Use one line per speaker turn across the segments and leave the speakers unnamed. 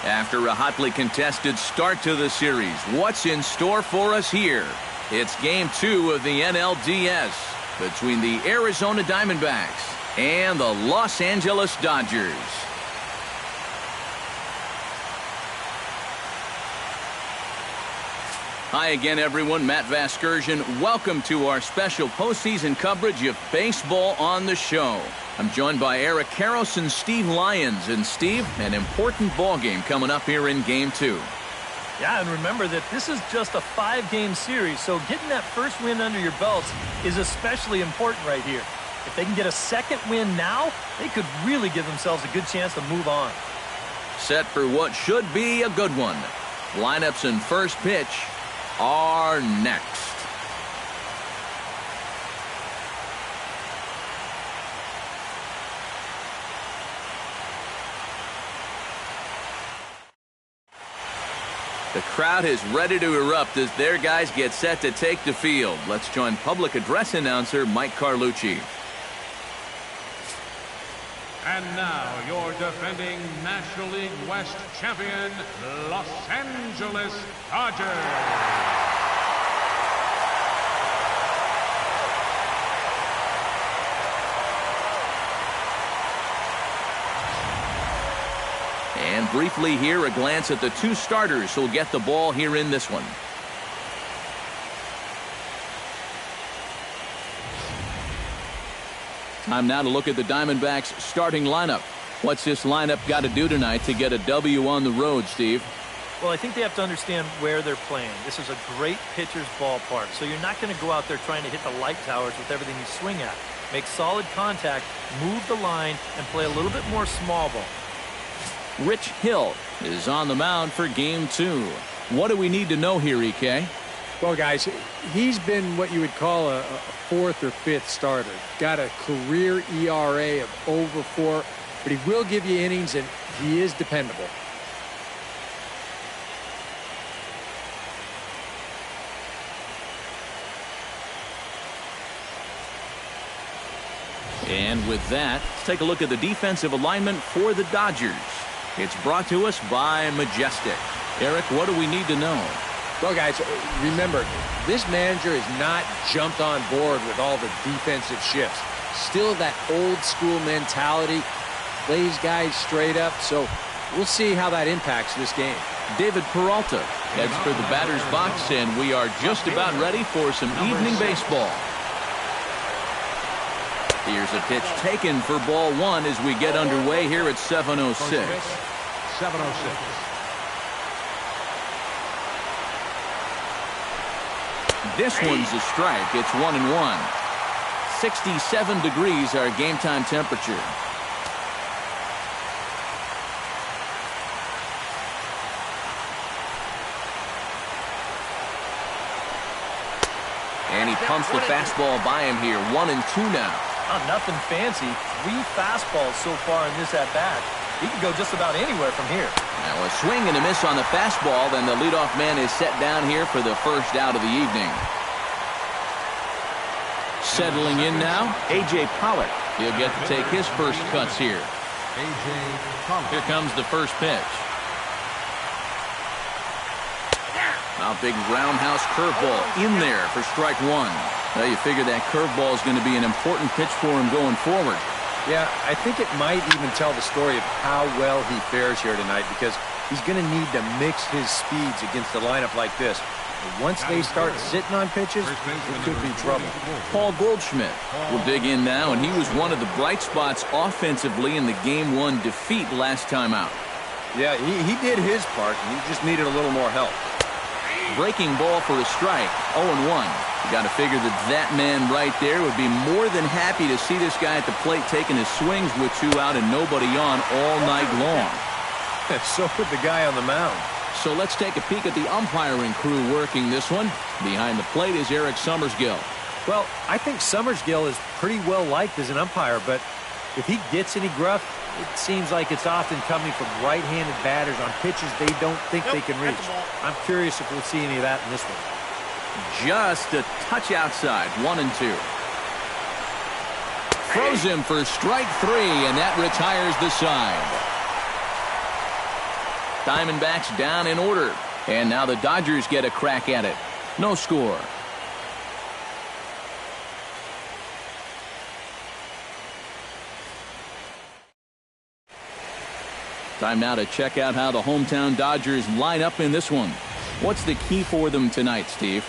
After a hotly contested start to the series, what's in store for us here? It's Game 2 of the NLDS between the Arizona Diamondbacks and the Los Angeles Dodgers. Hi again, everyone. Matt Vasgersian. Welcome to our special postseason coverage of baseball on the show. I'm joined by Eric Karros and Steve Lyons. And Steve, an important ball game coming up here in Game 2.
Yeah, and remember that this is just a 5-game series, so getting that first win under your belts is especially important right here. If they can get a second win now, they could really give themselves a good chance to move on.
Set for what should be a good one. Lineups and first pitch are next. The crowd is ready to erupt as their guys get set to take the field. Let's join public address announcer Mike Carlucci.
And now your defending National League West champion, Los Angeles Dodgers.
And briefly here, a glance at the two starters who'll get the ball here in this one. Time now to look at the Diamondbacks starting lineup. What's this lineup got to do tonight to get a W on the road, Steve?
Well, I think they have to understand where they're playing. This is a great pitcher's ballpark, so you're not going to go out there trying to hit the light towers with everything you swing at. Make solid contact, move the line, and play a little bit more small ball.
Rich Hill is on the mound for Game 2. What do we need to know here, EK?
Well, guys, he's been what you would call a fourth or fifth starter. Got a career ERA of over 4, but he will give you innings, and he is dependable.
And with that, let's take a look at the defensive alignment for the Dodgers. It's brought to us by Majestic. Eric, what do we need to know?
Well, guys, remember, this manager has not jumped on board with all the defensive shifts. Still that old school mentality, plays guys straight up, so we'll see how that impacts this game.
David Peralta heads for the batter's box, and we are just about ready for some evening baseball. Here's a pitch taken for ball 1 as we get underway here at 7:06.
7:06.
This one's a strike. It's 1-1. 67 degrees our game time temperature. And he pumps the fastball by him here. 1-2 now.
Nothing fancy. 3 fastballs so far in this at-bat. He can go just about anywhere from here.
Now a swing and a miss on the fastball. Then the leadoff man is set down here for the first out of the evening. Settling in now, A.J. Pollock. He'll get to take his first cuts here.
A.J. Pollock.
Here comes the first pitch. A big roundhouse curveball in there for strike 1. Well, you figure that curveball is going to be an important pitch for him going forward.
Yeah, I think it might even tell the story of how well he fares here tonight, because he's going to need to mix his speeds against a lineup like this. And once they start sitting on pitches, it could be trouble.
Paul Goldschmidt will dig in now, and he was one of the bright spots offensively in the Game 1 defeat last time out.
Yeah, he did his part, and he just needed a little more help.
Breaking ball for a strike. 0-1. You got to figure that man right there would be more than happy to see this guy at the plate taking his swings with 2 out and nobody on all night long.
So would the guy on the mound.
So let's take a peek at the umpiring crew working this one. Behind the plate is Eric Summersgill.
Well, I think Summersgill is pretty well liked as an umpire, but if he gets any gruff, it seems like it's often coming from right-handed batters on pitches they don't think they can reach. I'm curious if we'll see any of that in this one.
Just a touch outside. 1-2. Throws him for strike 3, and that retires the side. Diamondbacks down in order. And now the Dodgers get a crack at it. No score. Time now to check out how the hometown Dodgers line up in this one. What's the key for them tonight, Steve?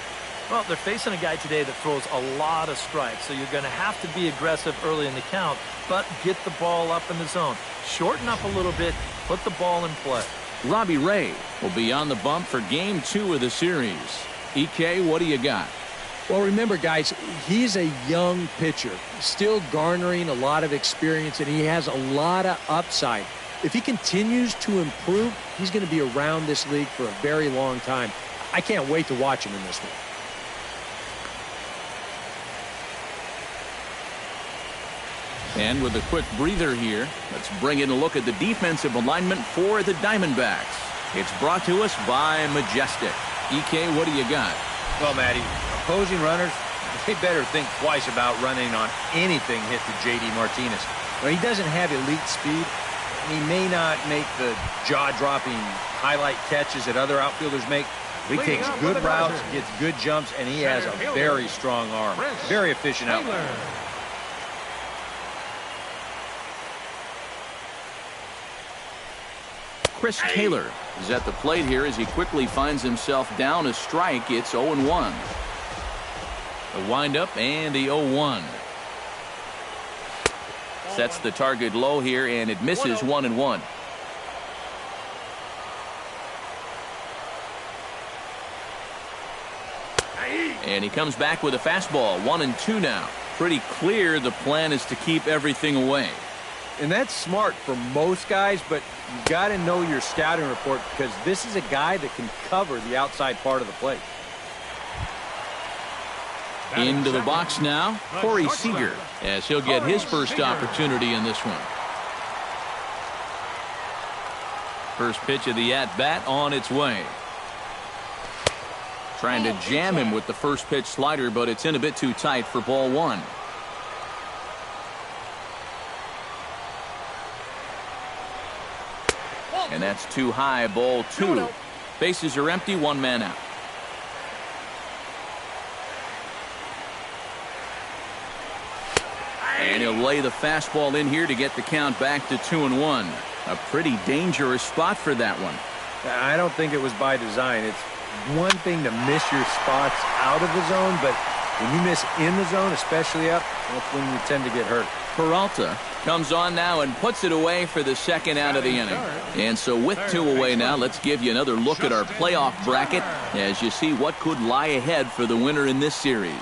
Well, they're facing a guy today that throws a lot of strikes, so you're going to have to be aggressive early in the count, but get the ball up in the zone. Shorten up a little bit, put the ball in play.
Robbie Ray will be on the bump for Game 2 of the series. EK, what do you got?
Well, remember, guys, he's a young pitcher, still garnering a lot of experience, and he has a lot of upside. If he continues to improve, he's going to be around this league for a very long time. I can't wait to watch him in this one.
And with a quick breather here, let's bring in a look at the defensive alignment for the Diamondbacks. It's brought to us by Majestic. EK, what do you got?
Well, Matty, opposing runners, they better think twice about running on anything hit to J.D. Martinez. Well, he doesn't have elite speed. He may not make the jaw-dropping highlight catches that other outfielders make. He takes good routes, gets good jumps, and he has a very strong arm. Very efficient outfielder.
Chris Taylor is at the plate here as he quickly finds himself down a strike. It's 0-1. The windup and the 0-1. Sets the target low here, and it misses 1-1. And he comes back with a fastball. 1-2 now. Pretty clear the plan is to keep everything away.
And that's smart for most guys, but you got to know your scouting report because this is a guy that can cover the outside part of the plate.
Into the box now, Corey Seager, as he'll get his first opportunity in this one. First pitch of the at-bat on its way. Trying to jam him with the first pitch slider, but it's in a bit too tight for ball one. And that's too high, ball two. Bases are empty, one man out. And he'll lay the fastball in here to get the count back to 2-1. A pretty dangerous spot for that one.
I don't think it was by design. It's one thing to miss your spots out of the zone, but when you miss in the zone, especially up, that's when you tend to get hurt.
Peralta comes on now and puts it away for the second out of the inning. And so with two away now, let's give you another look at our playoff bracket as you see what could lie ahead for the winner in this series.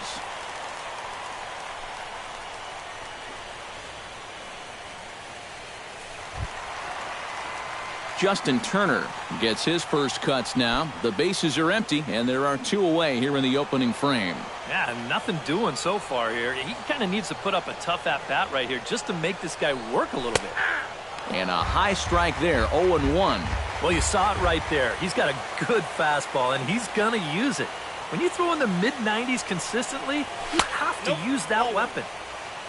Justin Turner gets his first cuts now. The bases are empty, and there are two away here in the opening frame.
Yeah, nothing doing so far here. He kind of needs to put up a tough at-bat right here just to make this guy work a little bit.
And a high strike there, 0-1.
Well, you saw it right there. He's got a good fastball, and he's going to use it. When you throw in the mid-90s consistently, you have to use that weapon.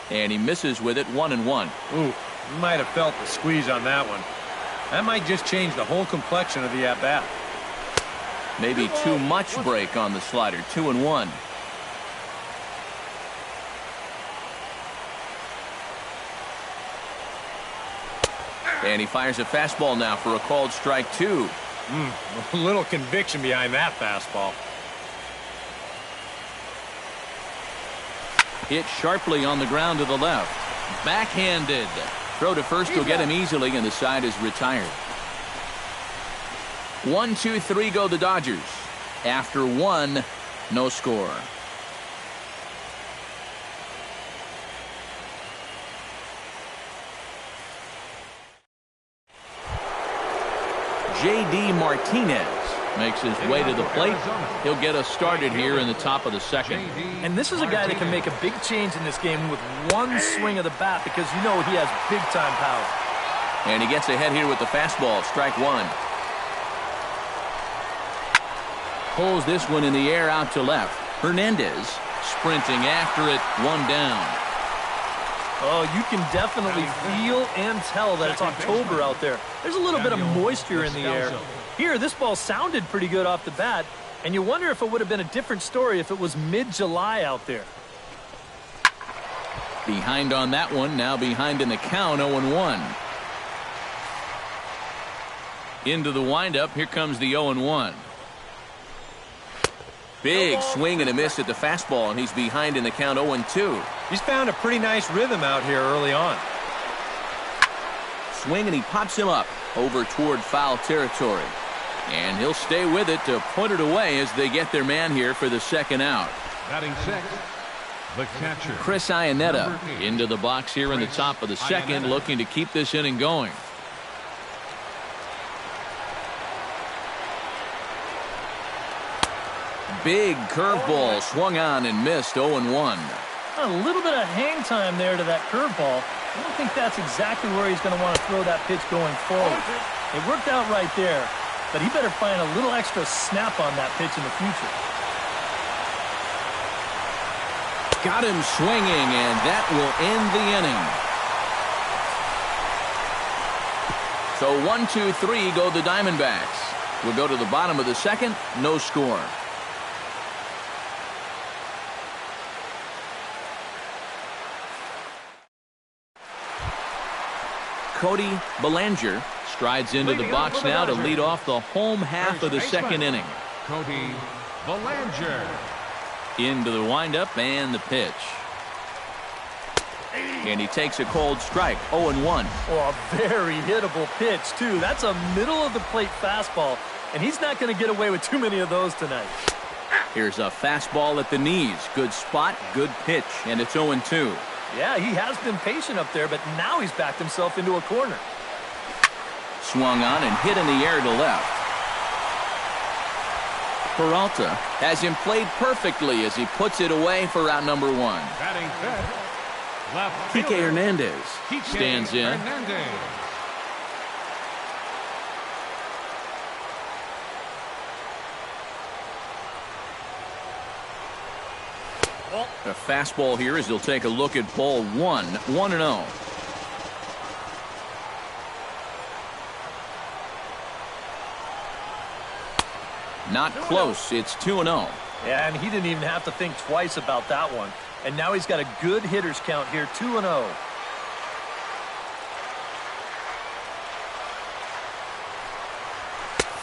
And he misses with it, 1-1.
Ooh, you might have felt the squeeze on that one. That might just change the whole complexion of the at-bat.
Maybe too much break on the slider, 2-1. And he fires a fastball now for a called strike two.
A little conviction behind that fastball.
Hit sharply on the ground to the left. Backhanded. Throw to first will get him easily, and the side is retired. 1-2-3 go the Dodgers. After one, no score. J.D. Martinez makes his way to the plate. He'll get us started here in the top of the second.
And this is a guy that can make a big change in this game with one swing of the bat because you know he has big-time power.
And he gets ahead here with the fastball, strike one. Pulls this one in the air out to left. Hernandez sprinting after it, one down.
Oh, you can definitely feel and tell that it's October out there. There's a little bit of moisture in the air. Here, this ball sounded pretty good off the bat, and you wonder if it would have been a different story if it was mid-July out there.
Behind on that one, now behind in the count, 0-1. Into the windup, here comes the 0-1. Big swing and a miss at the fastball, and he's behind in the count 0-2.
He's found a pretty nice rhythm out here early on.
Swing, and he pops him up over toward foul territory. And he'll stay with it to put it away as they get their man here for the second out.
Batting sixth, the catcher,
Chris Iannetta into the box here in the top of the second, looking to keep this inning going. Big curveball swung on and missed. 0-1.
A little bit of hang time there to that curveball. I don't think that's exactly where he's going to want to throw that pitch going forward. It worked out right there, but he better find a little extra snap on that pitch in the future.
Got him swinging, and that will end the inning. So 1-2-3 go the Diamondbacks. We'll go to the bottom of the second. No score. Cody Bellinger strides into the box now to lead off the home half of the second inning.
Cody Bellinger.
Into the windup and the pitch. And he takes a cold strike. 0-1.
Oh, a very hittable pitch, too. That's a middle-of-the-plate fastball, and he's not going to get away with too many of those tonight.
Here's a fastball at the knees. Good spot, good pitch, and it's 0-2.
Yeah, he has been patient up there, but now he's backed himself into a corner.
Swung on and hit in the air to left. Peralta has him played perfectly as he puts it away for out number one.
Batting fifth, left
Kike
fielder,
Hernandez
Kike
stands in.
Hernandez.
A fastball here as he'll take a look at ball one. 1-0. Not close. It's 2-0.
Yeah, and he didn't even have to think twice about that one. And now he's got a good hitters count here, 2-0.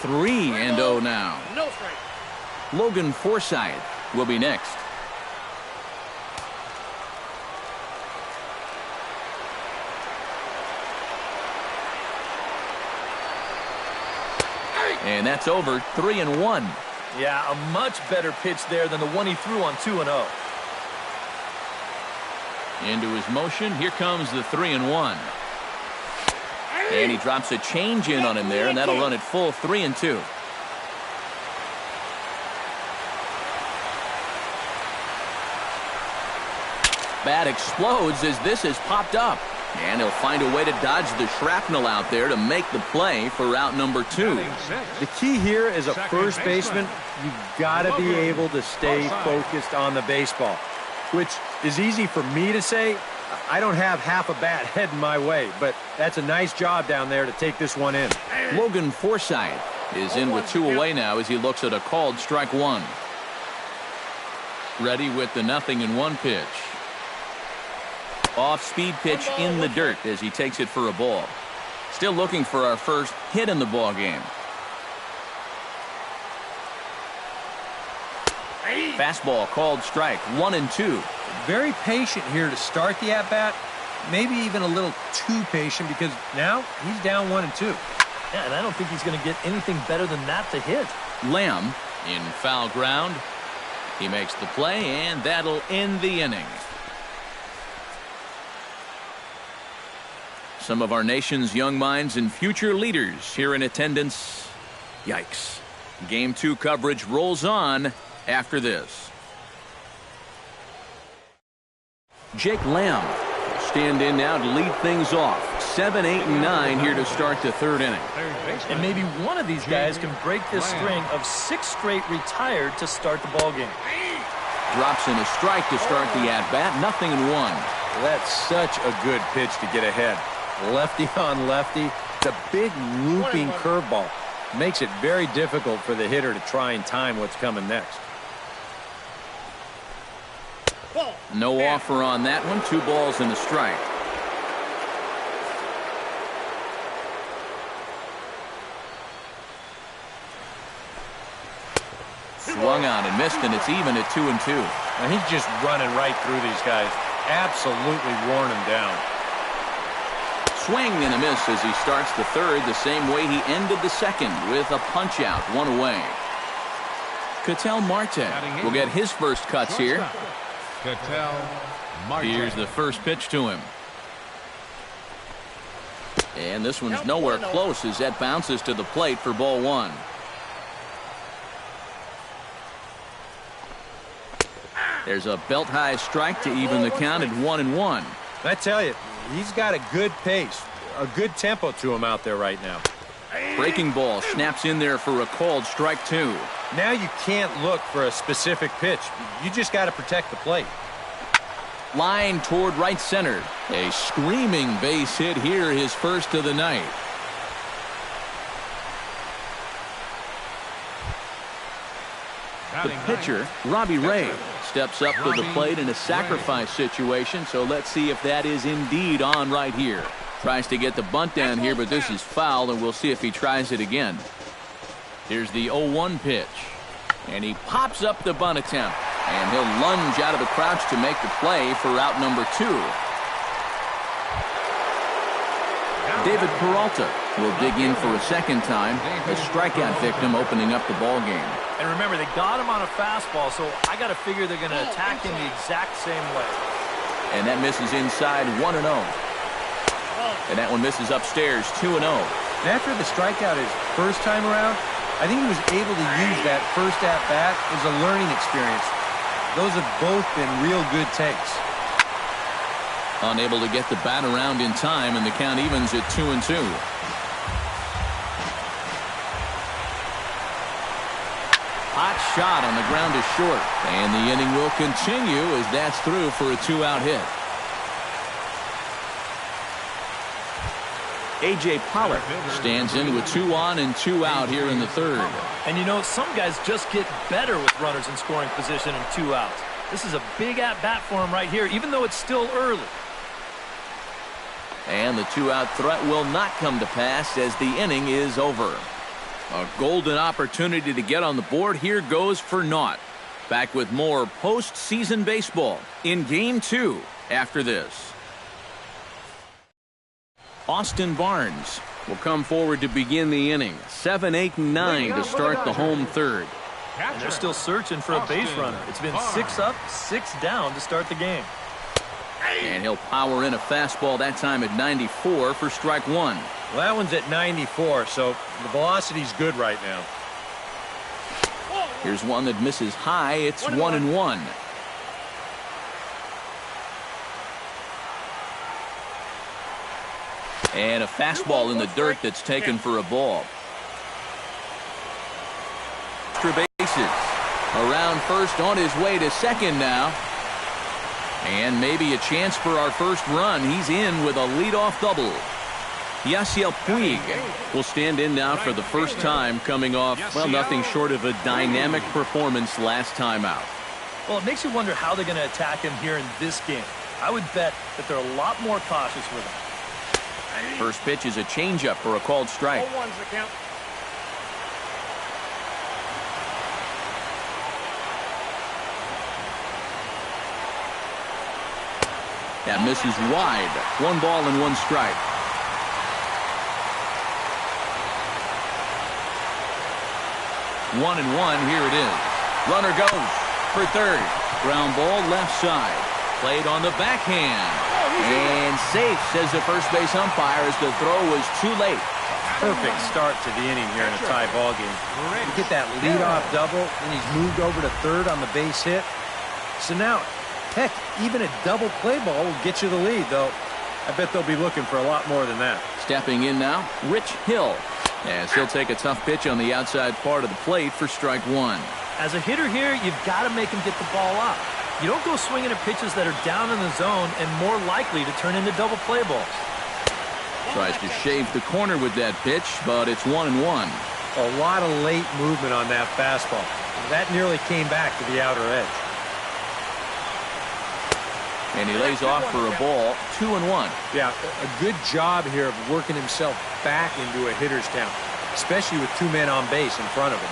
Three and 0 now.
No strike.
Logan Forsythe will be next. And that's over. 3-1.
Yeah, a much better pitch there than the one he threw on 2-0.
Into his motion. Here comes the 3-1. And he drops a change in on him there, and that'll run it full 3-2. Bat explodes as this has popped up. And he'll find a way to dodge the shrapnel out there to make the play for out number two.
The key here as a first baseman, you've got to be able to stay focused on the baseball, which is easy for me to say. I don't have half a bat heading my way, but that's a nice job down there to take this one in.
Logan Forsythe is in with 2 away now as he looks at a called strike one. Ready with the 0-1 pitch. Off-speed pitch in the dirt as he takes it for a ball. Still looking for our first hit in the ball game. Fastball called strike. 1-2.
Very patient here to start the at-bat. Maybe even a little too patient because now he's down 1-2.
Yeah, and I don't think he's going to get anything better than that to hit.
Lamb in foul ground. He makes the play, and that'll end the inning. Some of our nation's young minds and future leaders here in attendance. Yikes. Game 2 coverage rolls on after this. Jake Lamb will stand in now to lead things off. 7, 8, and 9 here to start the third inning.
And maybe one of these guys can break this string of 6 straight retired to start the ball game.
Drops in a strike to start the at-bat. 0-1.
Well, that's such a good pitch to get ahead. Lefty on lefty. It's a big looping curveball. Makes it very difficult for the hitter to try and time what's coming next.
No offer on that one. 2 balls and a strike. Swung on and missed, and it's even at 2-2.
And he's just running right through these guys. Absolutely worn them down.
Swing and a miss as he starts the third the same way he ended the second with a punch out, 1 away. Ketel Marte will get his first cuts here.
Ketel Marte.
Here's the first pitch to him. And this one's nowhere close as that bounces to the plate for ball 1. There's a belt-high strike to even the count at 1-1.
I tell you, he's got a good pace, a good tempo to him out there right now.
Breaking ball snaps in there for a called strike 2.
Now you can't look for a specific pitch. You just got to protect the plate.
Line toward right center. A screaming base hit here, his first of the night. The pitcher, Robbie Ray, steps up to the plate in a sacrifice situation, so let's see if that is indeed on right here. Tries to get the bunt down here, but this is foul, and we'll see if he tries it again. Here's the 0-1 pitch, and he pops up the bunt attempt, and he'll lunge out of the crouch to make the play for out number 2. David Peralta will dig in for a second time, a strikeout victim opening up the ball game.
And remember, they got him on a fastball, so I got to figure they're going to attack him the exact same way.
And that misses inside, 1-0. And that one misses upstairs, 2-0.
After the strikeout his first time around, I think he was able to use that first at-bat as a learning experience. Those have both been real good takes.
Unable to get the bat around in time, and the count evens at 2-2. Hot shot on the ground is short, and the inning will continue as that's through for a 2-out hit. A.J. Pollock stands in with 2 on and 2 out here in the third.
And you know, some guys just get better with runners in scoring position and 2 outs. This is a big at-bat for him right here, even though it's still early.
And the 2-out threat will not come to pass as the inning is over. A golden opportunity to get on the board here goes for naught. Back with more postseason baseball in Game 2 after this. Austin Barnes will come forward to begin the inning. 7, 8, and 9 to start the home third.
And they're still searching for a base runner. It's been 6 up, 6 down to start the game.
And he'll power in a fastball that time at 94 for strike 1.
Well, that one's at 94, so the velocity's good right now.
Here's one that misses high. It's 1-1. And a fastball in the dirt that's taken for a ball. Extra bases. Around first, on his way to second now. And maybe a chance for our first run. He's in with a leadoff double. Yasiel Puig will stand in now for the first time, coming off, well, nothing short of a dynamic performance last time out.
Well, it makes you wonder how they're going to attack him here in this game. I would bet that they're a lot more cautious with him.
First pitch is a changeup for a called strike.
0-1's the count.
That misses wide. 1 ball and 1 strike. One and one. Here it is. Runner goes for third. Ground ball left side. Played on the backhand. And safe, says the first base umpire, as the throw was too late.
Perfect start to the inning here in a tie ball game. You get that leadoff double, and he's moved over to third on the base hit. So now, heck, even a double play ball will get you the lead, though. I bet they'll be looking for a lot more than that.
Stepping in now, Rich Hill, as he'll take a tough pitch on the outside part of the plate for strike 1.
As a hitter here, you've got to make him get the ball up. You don't go swinging at pitches that are down in the zone and more likely to turn into double play balls.
Tries to shave the corner with that pitch, but it's 1-1.
A lot of late movement on that fastball. That nearly came back to the outer edge.
And he lays off for a ball, 2-1.
Yeah, a good job here of working himself back into a hitter's count, especially with 2 men on base in front of him.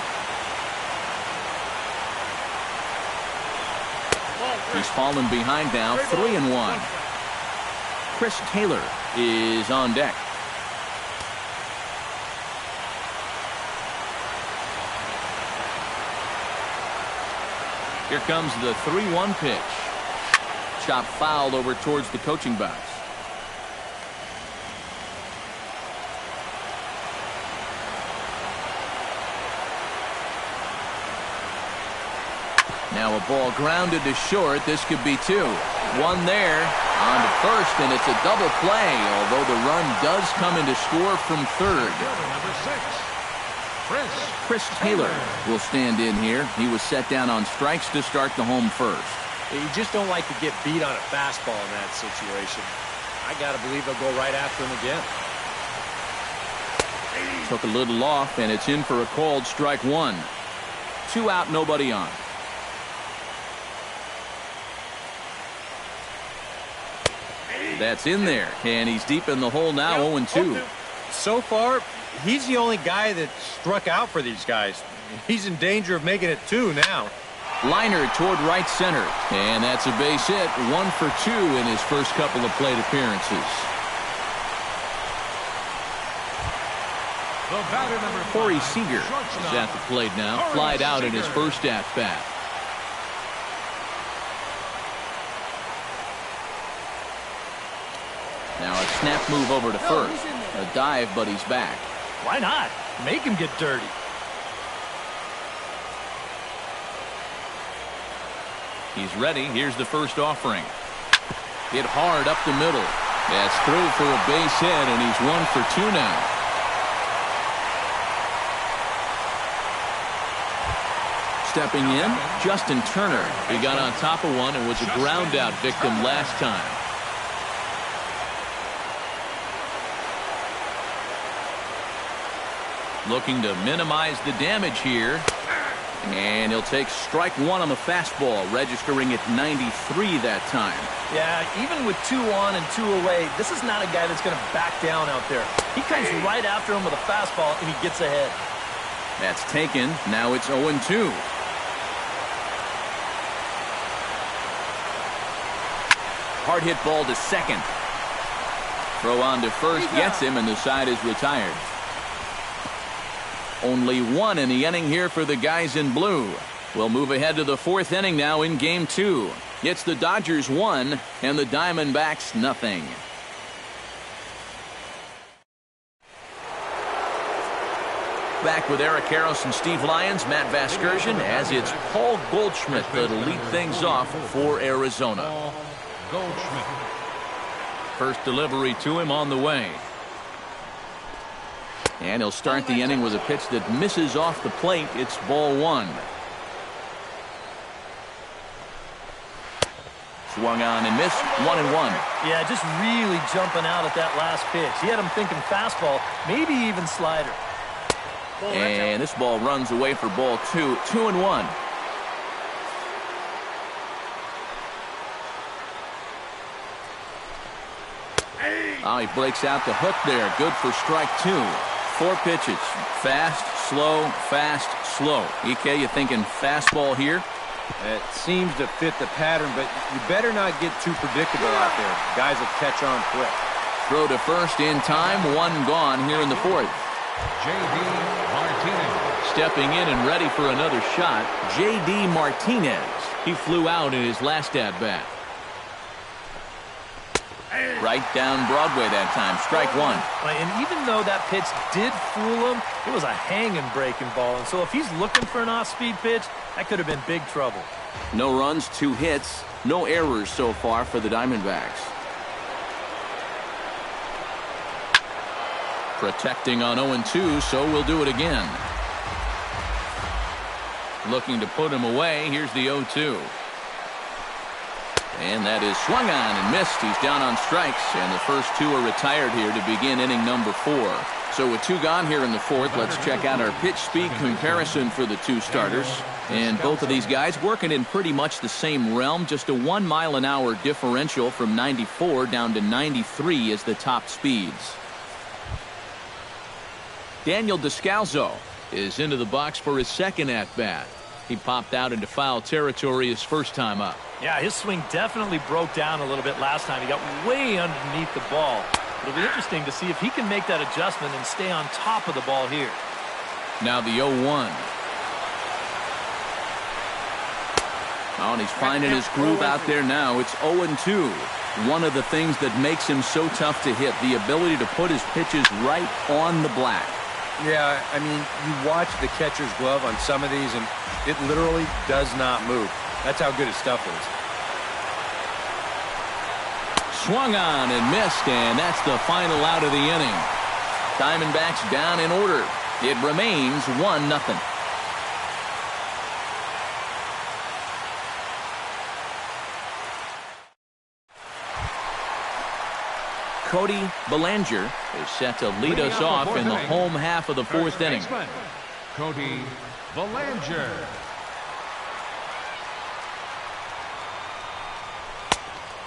He's fallen behind now, 3-1. Chris Taylor is on deck. Here comes the 3-1 pitch. Chop fouled over towards the coaching box. Now a ball grounded to short. This could be 2. 1 there. On to first, and it's a double play, although the run does come into score from third.
Number 6,
Chris Taylor will stand in here. He was set down on strikes to start the home first.
You just don't like to get beat on a fastball in that situation. I got to believe they'll go right after him again.
Took a little off, and it's in for a called strike 1. 2 out, nobody on. That's in there, and he's deep in the hole now, 0-2.
So far, he's the only guy that struck out for these guys. He's in danger of making it 2 now.
Liner toward right center, and that's a base hit. 1 for 2 in his first couple of plate appearances.
the batter number 5,
Corey Seager is
shortstop,
at the plate now,
Corey
flied out in his
Seager.
first at-bat. Now a snap move over to first. A dive, but he's back.
Why not? Make him get dirty.
He's ready. Here's the first offering. Hit hard up the middle. That's through for a base hit, and he's 1 for 2 now. Stepping in, Justin Turner. He got on top of one and was a ground out victim last time. Looking to minimize the damage here. And he'll take strike 1 on the fastball, registering at 93 that time.
Yeah, even with 2 on and 2 away, this is not a guy that's going to back down out there. He comes right after him with a fastball, and he gets ahead.
That's taken. Now it's 0-2. Hard hit ball to second. Throw on to first, gets him, and the side is retired. Only 1 in the inning here for the guys in blue. We'll move ahead to the 4th inning now in Game 2. It's the Dodgers 1 and the Diamondbacks nothing. Back with Eric Karros and Steve Lyons, Matt Vasgersian, as it's Paul Goldschmidt that'll lead things off for Arizona.
Paul Goldschmidt.
First delivery to him on the way. And he'll start the inning with a pitch that misses off the plate. It's ball 1. Swung on and missed. 1-1.
Yeah, just really jumping out at that last pitch. He had him thinking fastball, maybe even slider.
And this ball runs away for ball 2. 2-1. Oh, he breaks out the hook there. Good for strike 2. 4 pitches. Fast, slow, fast, slow. EK, you thinking fastball here?
It seems to fit the pattern, but you better not get too predictable out there. Guys will catch on quick.
Throw to first in time. 1 gone here in the 4th.
J.D. Martinez.
Stepping in and ready for another shot, J.D. Martinez. He flew out in his last at-bat. Right down Broadway that time. Strike 1.
And even though that pitch did fool him, it was a hanging breaking ball. And so if he's looking for an off-speed pitch, that could have been big trouble.
No runs, 2 hits, no errors so far for the Diamondbacks. Protecting on 0-2, so we'll do it again. Looking to put him away. Here's the 0-2. And that is swung on and missed. He's down on strikes, and the first two are retired here to begin inning number 4. So with 2 gone here in the 4th, let's check out our pitch speed comparison for the 2 starters. And both of these guys working in pretty much the same realm. Just a 1 mile an hour differential from 94 down to 93 is the top speeds. Daniel Descalzo is into the box for his second at-bat. He popped out into foul territory his first time up.
Yeah, his swing definitely broke down a little bit last time. He got way underneath the ball. It'll be interesting to see if he can make that adjustment and stay on top of the ball here.
Now the 0-1. Oh, and he's finding his groove out there now. It's 0-2. One of the things that makes him so tough to hit, the ability to put his pitches right on the black.
Yeah, I mean, you watch the catcher's glove on some of these, and it literally does not move. That's how good his stuff is.
Swung on and missed, and that's the final out of the inning. Diamondbacks down in order. It remains 1-0. Cody Bellinger is set to lead us off in the home half of the 4th inning.
Cody Bellinger.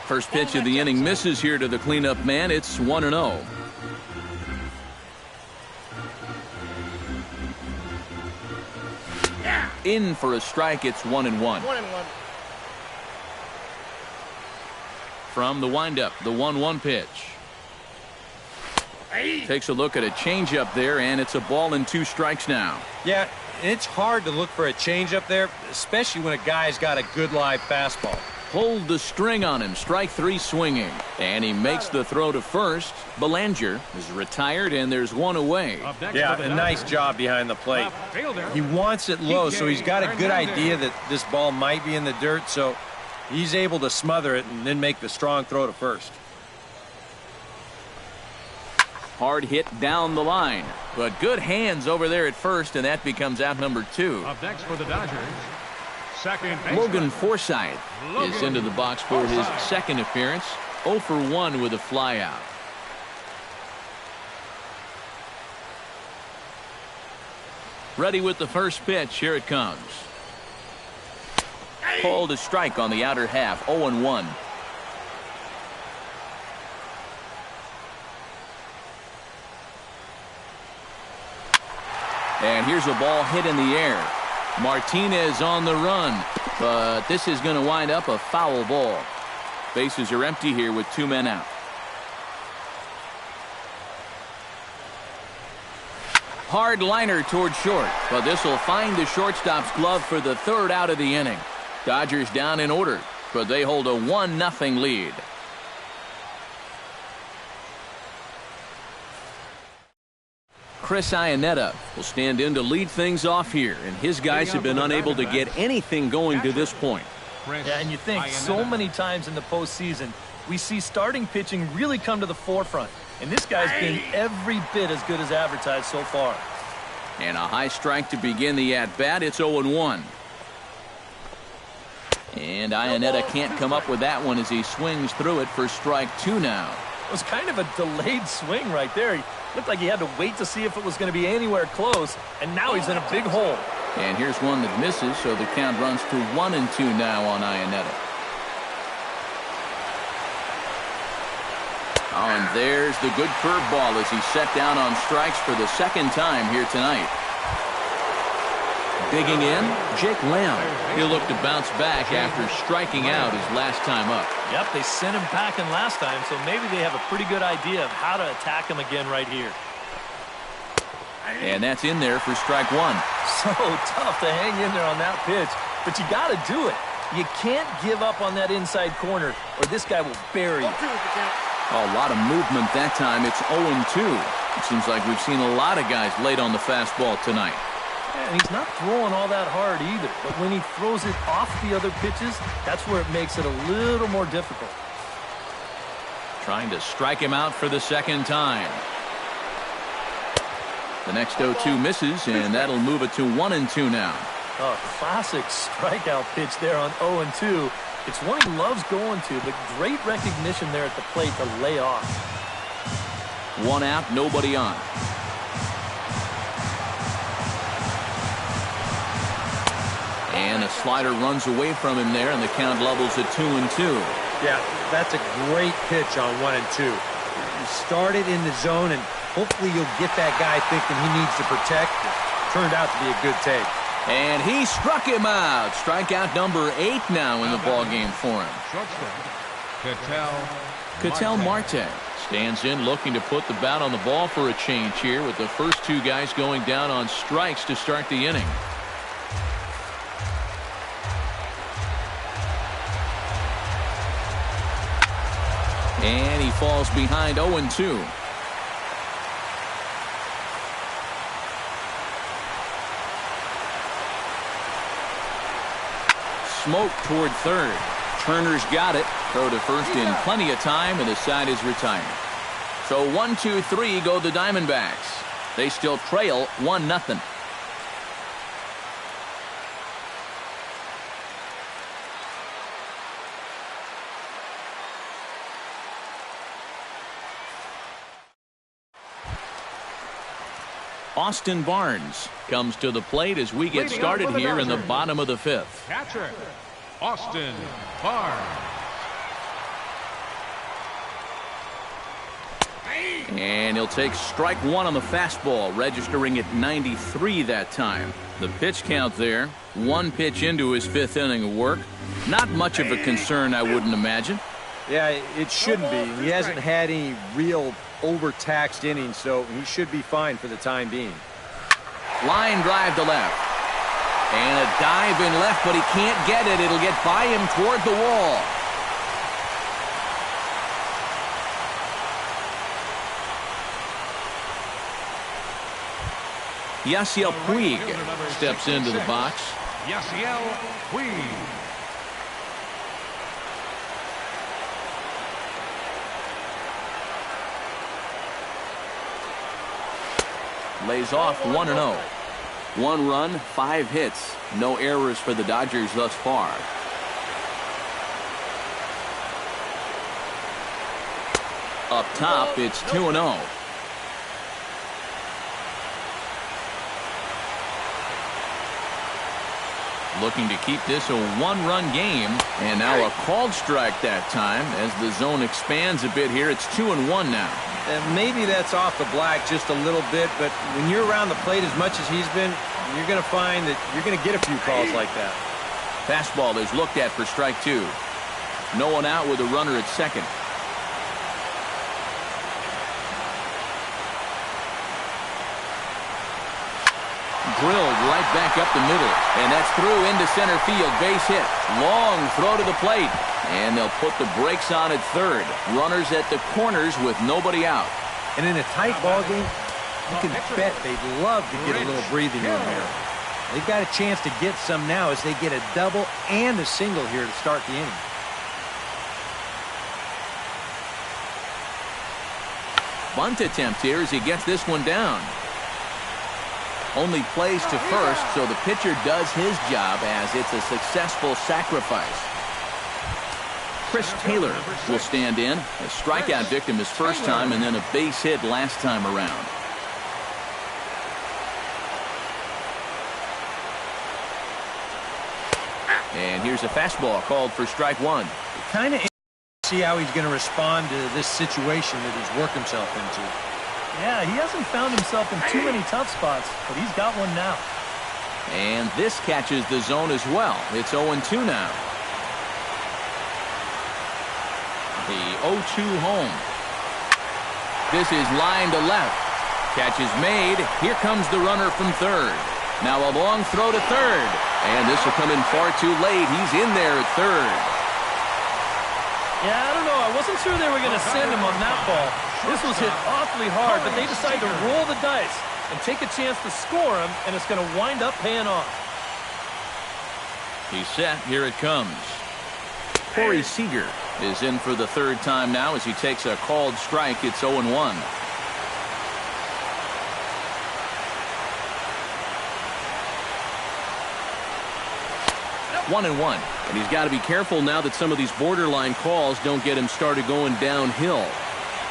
First pitch of the inning misses here to the cleanup man. It's 1-0. In for a strike. It's 1-1. From the windup, the 1-1 pitch. Takes a look at a changeup there, and it's a ball and 2 strikes now.
Yeah, it's hard to look for a changeup there, especially when a guy's got a good live fastball.
Pulled the string on him. Strike 3 swinging. And he makes the throw to first. Bellinger is retired, and there's 1 away.
Yeah, a nice job behind the plate. He wants it low, so he's got a good idea that this ball might be in the dirt, so he's able to smother it and then make the strong throw to first.
Hard hit down the line, but good hands over there at first, and that becomes out number 2.
Up next for the Dodgers, second baseman
Logan Forsythe is into the box for his second appearance. 0 for 1 with a flyout. Ready with the first pitch. Here it comes. Called a strike on the outer half. 0-1. And here's a ball hit in the air. Martinez on the run, but this is going to wind up a foul ball. Bases are empty here with 2 men out. Hard liner toward short, but this will find the shortstop's glove for the 3rd out of the inning. Dodgers down in order, but they hold a 1-0 lead. Chris Iannetta will stand in to lead things off here, and his guys have been unable to get anything going to this point.
Yeah, and you think so many times in the postseason, we see starting pitching really come to the forefront. And this guy's been every bit as good as advertised so far.
And a high strike to begin the at-bat. It's 0-1. And Iannetta can't come up with that one as he swings through it for strike 2 now.
It was kind of a delayed swing right there. He looked like he had to wait to see if it was going to be anywhere close, and now he's in a big hole.
And here's one that misses, so the count runs to 1-2 now on Iannetta. Oh, and there's the good curveball as he's set down on strikes for the 2nd time here tonight. Digging in, Jake Lamb. He'll look to bounce back after striking out his last time up.
Yep, they sent him packing last time, so maybe they have a pretty good idea of how to attack him again right here.
And that's in there for strike 1.
So tough to hang in there on that pitch, but you got to do it. You can't give up on that inside corner, or this guy will bury you.
A lot of movement that time. It's 0-2. It seems like we've seen a lot of guys late on the fastball tonight.
And he's not throwing all that hard either, but when he throws it off the other pitches, that's where it makes it a little more difficult.
Trying to strike him out for the 2nd time. The next 0-2 misses, and that'll move it to 1-2 now.
Oh, classic strikeout pitch there on 0-2. It's one he loves going to, but great recognition there at the plate to lay off.
One out, nobody on. And a slider runs away from him there, and the count levels at 2-2.
Yeah, that's a great pitch on 1-2. You started in the zone, and hopefully you'll get that guy thinking he needs to protect. It turned out to be a good take.
And he struck him out. Strikeout number 8 now in the ballgame for him. Ketel Marte stands in looking to put the bat on the ball for a change here with the first two guys going down on strikes to start the inning. And he falls behind 0-2. Smoke toward third. Turner's got it. Throw to first in plenty of time, and the side is retired. So 1-2-3 go the Diamondbacks. They still trail 1-0. Austin Barnes comes to the plate as we get started here in the bottom of the 5th.
Catcher, Austin Barnes.
And he'll take strike one on the fastball, registering at 93 that time. The pitch count there, one pitch into his 5th inning of work. Not much of a concern, I wouldn't imagine.
Yeah, it shouldn't be. He hasn't had any real overtaxed innings, so he should be fine for the time being.
Line drive to left. And a dive in left, but he can't get it. It'll get by him toward the wall. Yasiel Puig steps into the box.
Yasiel Puig.
Lays off 1-0. 1 run, 5 hits. No errors for the Dodgers thus far. Up top, it's 2-0. Looking to keep this a 1-run game. And now a called strike that time as the zone expands a bit here. It's 2-1 now.
Maybe that's off the black just a little bit, but when you're around the plate as much as he's been, you're going to find that you're going to get a few calls like that.
Fastball is looked at for strike 2. No one out with a runner at second. Drilled right back up the middle, and that's through into center field. Base hit. Long throw to the plate, and they'll put the brakes on at third. Runners at the corners with nobody out.
And in a tight ball game, you can bet they'd love to get a little breathing room here. They've got a chance to get some now as they get a double and a single here to start the inning.
Bunt attempt here as he gets this one down. Only plays to first, so the pitcher does his job as it's a successful sacrifice. Chris Taylor will stand in. A strikeout victim his first time and then a base hit last time around. And here's a fastball called for strike 1.
Kind of see how he's going to respond to this situation that he's worked himself into.
Yeah, he hasn't found himself in too many tough spots, but he's got one now.
And this catches the zone as well. It's 0-2 now. The 0-2 home. This is line to left. Catch is made. Here comes the runner from third. Now a long throw to third. And this will come in far too late. He's in there at third.
Yeah, I don't know. I wasn't sure they were going to send him on that ball. This was hit awfully hard, but they decided to roll the dice and take a chance to score him, and it's going to wind up paying off.
He's set. Here it comes. Corey Seager is in for the third time now as he takes a called strike. It's 0-1. 1-1. And he's got to be careful now that some of these borderline calls don't get him started going downhill.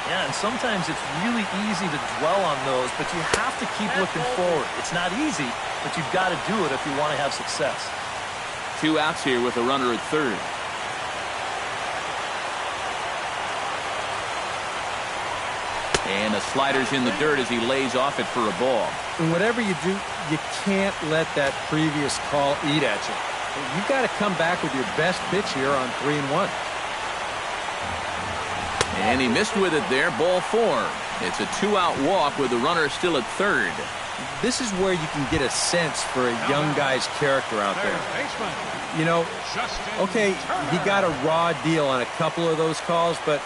Yeah, and sometimes it's really easy to dwell on those, but you have to keep looking forward. It's not easy, but you've got to do it if you want to have success.
2 outs here with a runner at third. And the slider's in the dirt as he lays off it for a ball.
And whatever you do, you can't let that previous call eat at you. You've got to come back with your best pitch here on 3-1.
And he missed with it there, ball 4. It's a 2-out walk with the runner still at third.
This is where you can get a sense for a young guy's character out there. You know, okay, he got a raw deal on a couple of those calls, but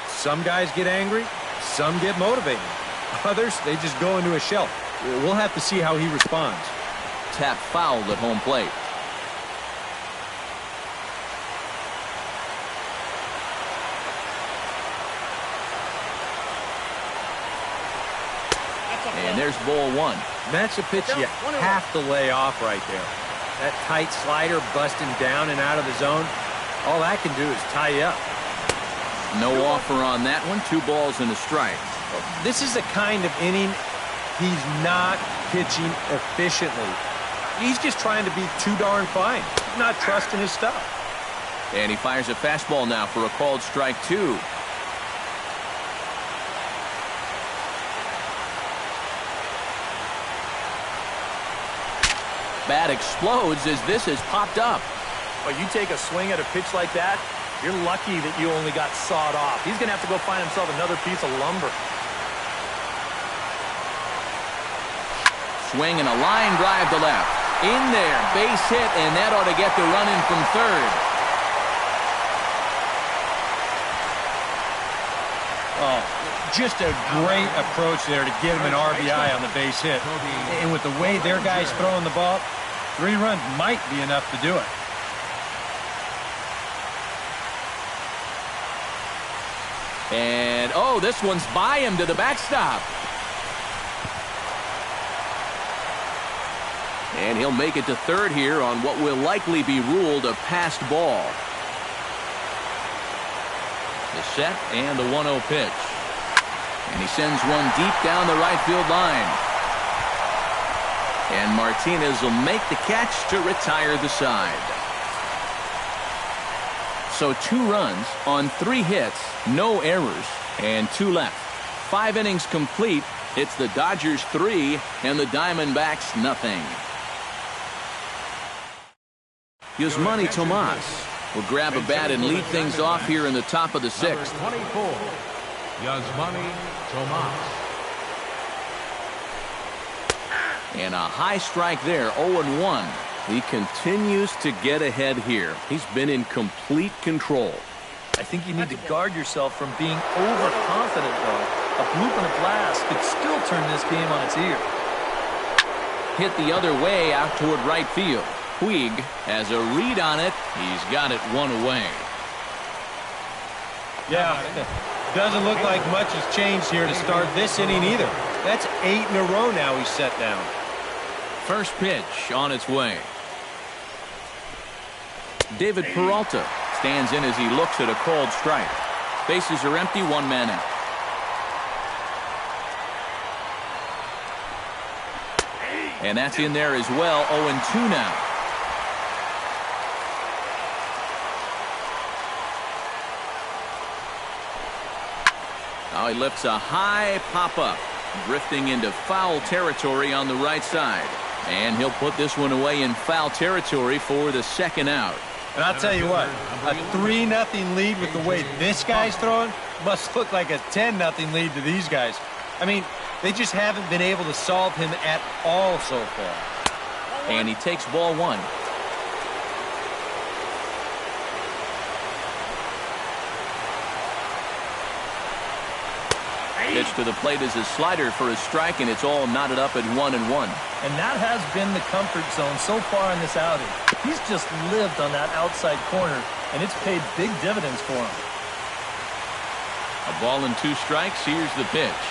some guys get angry, some get motivated. Others, they just go into a shell. We'll have to see how he responds.
Tap fouled at home plate. And there's ball 1.
That's a pitch you have to lay off right there. That tight slider busting down and out of the zone, all that can do is tie you up.
No offer on that one. 2 balls and a strike.
This is the kind of inning he's not pitching efficiently. He's just trying to be too darn fine, not trusting his stuff.
And he fires a fastball now for a called strike 2. Bat explodes as this has popped up.
Well, you take a swing at a pitch like that, you're lucky that you only got sawed off. He's going to have to go find himself another piece of lumber.
Swing and a line drive to left. In there, base hit, and that ought to get the run in from third.
Oh, just a great approach there to get him an RBI on the base hit. And with the way their guy's throwing the ball, 3 runs might be enough to do it.
And, oh, this one's by him to the backstop. And he'll make it to third here on what will likely be ruled a passed ball. The set and the 1-0 pitch. And he sends one deep down the right field line. And Martinez will make the catch to retire the side. So 2 runs on 3 hits, no errors, and 2 left. 5 innings complete. It's the Dodgers 3 and the Diamondbacks nothing. Yasmani Tomas will grab a bat and lead things off here in the top of the 6th.
24, Yasmani Tomas.
And a high strike there, 0-1. He continues to get ahead here. He's been in complete control.
I think you need to guard yourself from being overconfident, though. A bloop and a blast could still turn this game on its ear.
Hit the other way out toward right field. Puig has a read on it. He's got it 1 away.
Yeah, doesn't look like much has changed here to start this inning either. That's 8 in a row now he's set down.
First pitch on its way. David Peralta stands in as he looks at a called strike. Bases are empty, 1 man out. And that's in there as well, 0-2 now. Now he lifts a high pop-up, drifting into foul territory on the right side. And he'll put this one away in foul territory for the 2nd out.
And I'll tell you what, a 3-0 lead with the way this guy's throwing must look like a 10-0 lead to these guys. I mean, they just haven't been able to solve him at all so far.
And he takes ball 1. Pitch to the plate is a slider for a strike, and it's all knotted up at 1-1.
And that has been the comfort zone so far in this outing. He's just lived on that outside corner, and it's paid big dividends for him.
A ball and 2 strikes. Here's the pitch.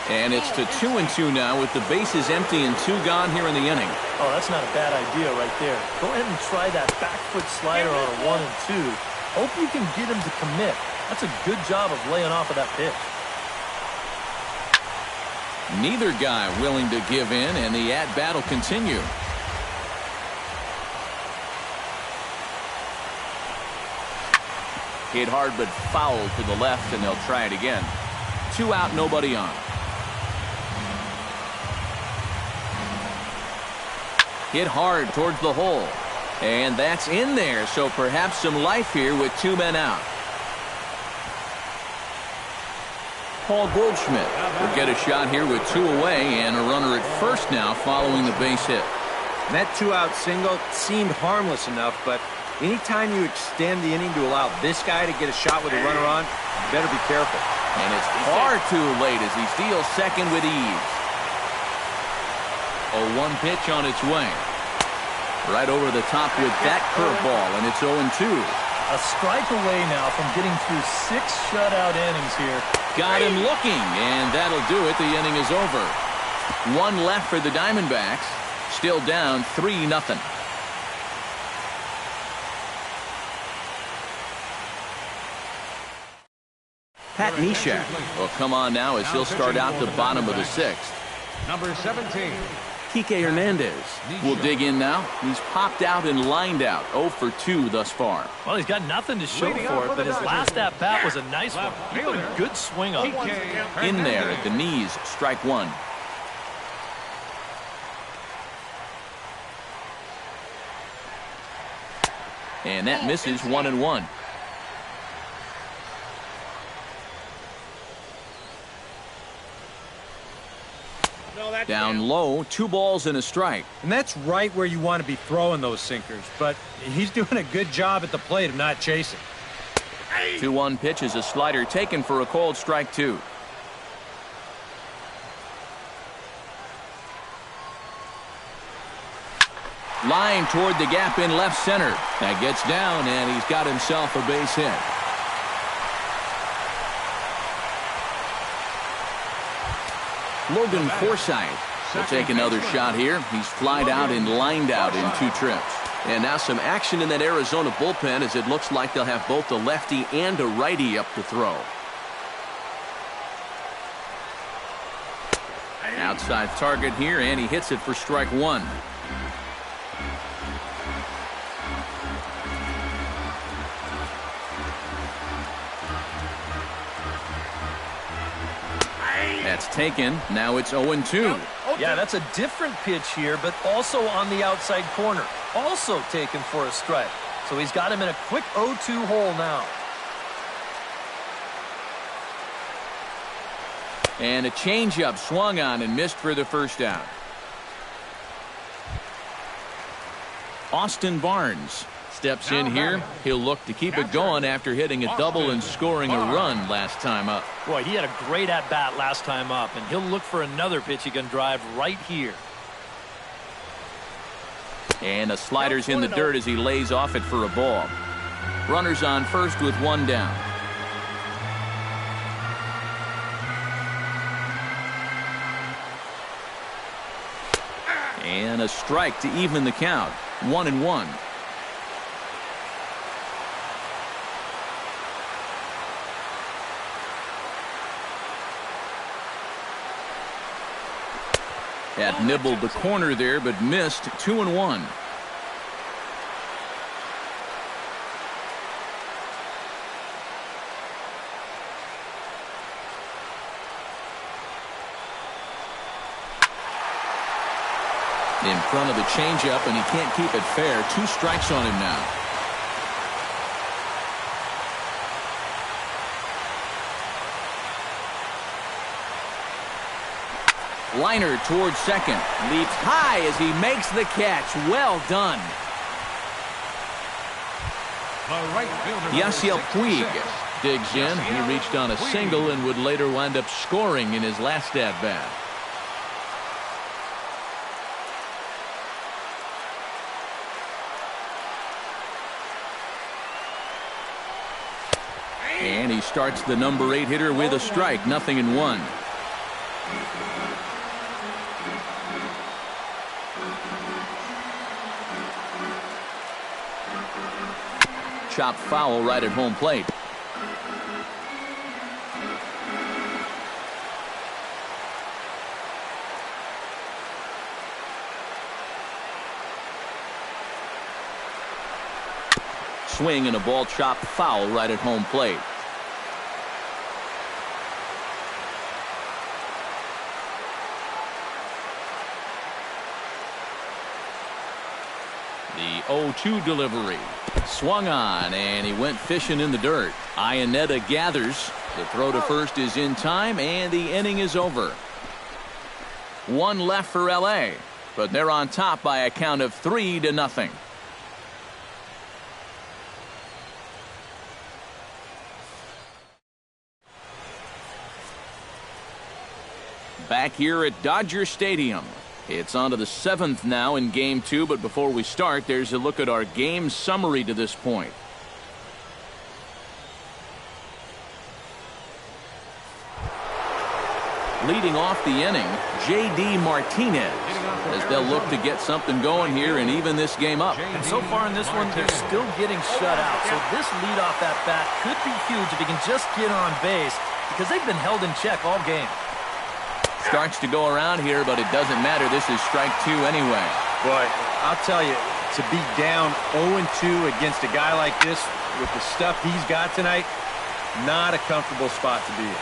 And it's to 2-2 now with the bases empty and 2 gone here in the inning.
Oh, that's not a bad idea right there. Go ahead and try that back foot slider on a 1-2. Hope you can get him to commit. That's a good job of laying off of that pitch.
Neither guy willing to give in, and the at-bat will continue. Hit hard but foul to the left, and they'll try it again. 2 out, nobody on. Hit hard towards the hole. And that's in there, so perhaps some life here with 2 men out. Paul Goldschmidt will get a shot here with 2 away and a runner at first now following the base hit.
And that 2-out single seemed harmless enough, but anytime you extend the inning to allow this guy to get a shot with a runner on, you better be careful.
And it's far too late as he steals second with ease. A 1 pitch on its way. Right over the top with that curveball, and it's 0-2.
A strike away now from getting through 6 shutout innings here.
Got him looking, and that'll do it. The inning is over. 1 left for the Diamondbacks. Still down 3-0. Pat Neshek will come on now as he'll start out the bottom of the 6th.
Number 17.
Kike Hernandez will dig in now. He's popped out and lined out. 0 for 2 thus far.
Well, he's got nothing to show for it, but his last at-bat was a nice one. He put a good swing on it.
In there at the knees, strike 1. And that misses 1-1. Down low, 2 balls and a strike.
And that's right where you want to be throwing those sinkers, but he's doing a good job at the plate of not chasing.
2-1 pitch is a slider taken for a called strike 2. Line toward the gap in left center. That gets down, and he's got himself a base hit. Logan Forsythe will take another shot here. He's flied out and lined out in 2 trips. And now some action in that Arizona bullpen as it looks like they'll have both a lefty and a righty up to throw. Outside target here, and he hits it for strike 1. That's taken. Now it's 0-2.
Yeah, that's a different pitch here, but also on the outside corner. Also taken for a strike. So he's got him in a quick 0-2 hole now.
And a changeup swung on and missed for the first out. Austin Barnes steps in here. He'll look to keep it going after hitting a double and scoring a run last time up.
Boy, he had a great at-bat last time up, and he'll look for another pitch he can drive right here.
And the slider's in the dirt as he lays off it for a ball. Runners on first with 1 down. And a strike to even the count. 1-1. Had nibbled the corner there, but missed. 2-1. In front of the changeup, and he can't keep it fair. 2 strikes on him now. Liner towards second. Leaps high as he makes the catch. Well done. Yasiel Puig digs in. He reached on a single and would later wind up scoring in his last at-bat. And he starts the number 8 hitter with a strike. 0-1. Chopped foul right at home plate. Swing and a ball chopped foul right at home plate. The 0-2 delivery. Swung on, and he went fishing in the dirt. Iannetta gathers. The throw to first is in time, and the inning is over. One left for L.A., but they're on top by a count of 3-0. Back here at Dodger Stadium. It's on to the 7th now in Game 2, but before we start, there's a look at our game summary to this point. Leading off the inning, J.D. Martinez, as they'll look to get something going here and even this game up.
And so far in this one, they're still getting shut out. So this leadoff at bat could be huge if he can just get on base, because they've been held in check all game.
Starts to go around here, but it doesn't matter. This is strike 2 anyway.
Boy, I'll tell you, to be down 0-2 against a guy like this with the stuff he's got tonight, not a comfortable spot to be in.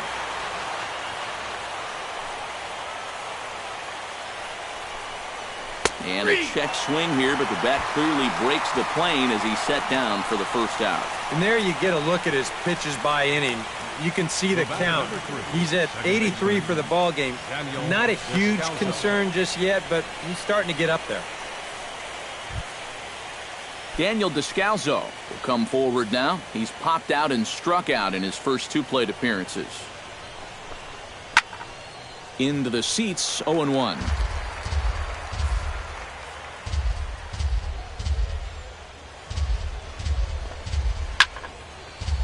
And a check swing here, but the bat clearly breaks the plane as he's set down for the first out.
And there you get a look at his pitches by inning. You can see the count. He's at 83 for the ball game. Not a huge concern just yet, but he's starting to get up there.
Daniel Descalzo will come forward now. He's popped out and struck out in his first 2 plate appearances. Into the seats, 0-1.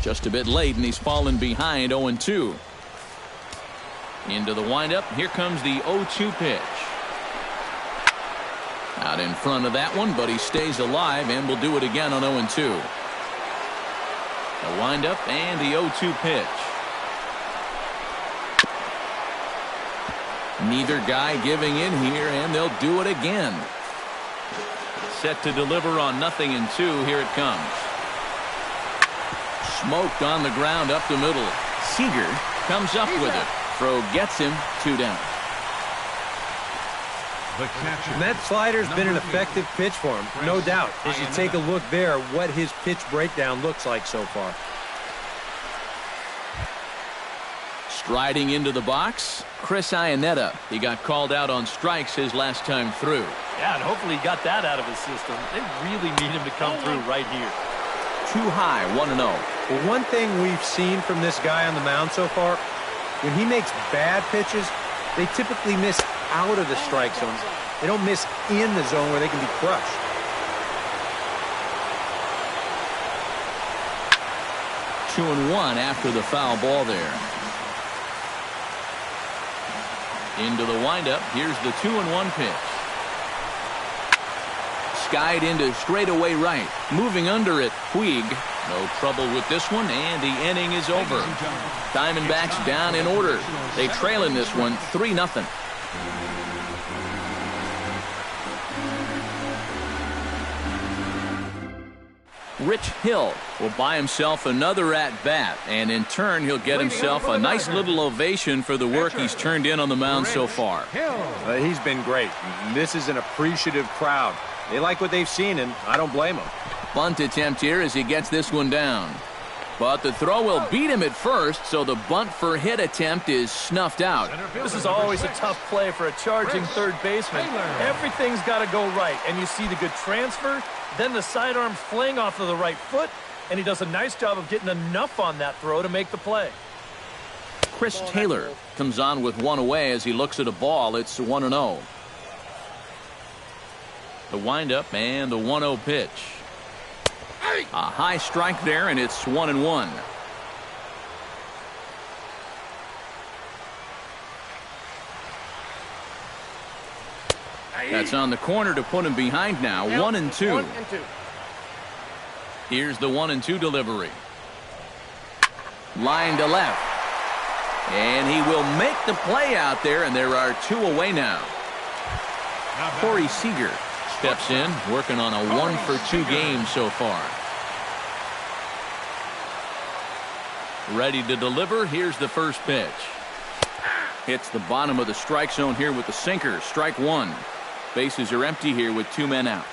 Just a bit late, and he's fallen behind 0-2. Into the windup. Here comes the 0-2 pitch. Out in front of that one, but he stays alive and will do it again on 0-2. The windup and the 0-2 pitch. Neither guy giving in here, and they'll do it again. Set to deliver on 0-2. Here it comes. Smoked on the ground up the middle. Seager comes up with it. Throw gets him 2 down.
And that slider's been an effective pitch for him, no doubt. As you take a look there, what his pitch breakdown looks like so far.
Striding into the box, Chris Iannetta. He got called out on strikes his last time through.
Yeah, and hopefully he got that out of his system. They really need him to come through right here.
Too high, 1-0.
Well, one thing we've seen from this guy on the mound so far, when he makes bad pitches, they typically miss out of the strike zone. They don't miss in the zone where they can be crushed.
Two and one after the foul ball there. Into the windup. Here's the 2-1 pitch. Skied into straightaway right. Moving under it, Puig. No trouble with this one, and the inning is over. Diamondbacks down in order. They trail in this one 3-0. Rich Hill will buy himself another at-bat, and in turn he'll get himself a nice little ovation for the work he's turned in on the mound so far.
He's been great. This is an appreciative crowd. They like what they've seen, and I don't blame them.
Bunt attempt here as he gets this one down. But the throw will beat him at first, so the bunt for hit attempt is snuffed out.
This is always a tough play for a charging third baseman. Everything's got to go right, and you see the good transfer, then the sidearm fling off of the right foot, and he does a nice job of getting enough on that throw to make the play.
Chris Taylor comes on with one away as he looks at a ball. It's 1-0. The windup and the 1-0 pitch. A high strike there, and it's 1-1. That's on the corner to put him behind now. 1-2. Here's the 1-2 delivery. Line to left. And he will make the play out there, and there are 2 away now. Corey Seager steps in, working on a 1-for-2 game so far. Ready to deliver. Here's the first pitch. Hits the bottom of the strike zone here with the sinker. Strike 1. Bases are empty here with 2 men out.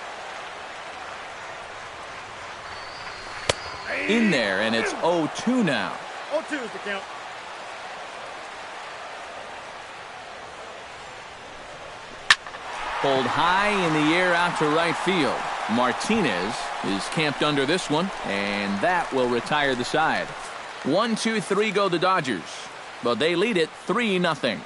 In there, and it's 0-2 now.
0-2 is the count.
Pulled high in the air out to right field. Martinez is camped under this one, and that will retire the side. 1-2-3 go the Dodgers, but they lead it 3-0.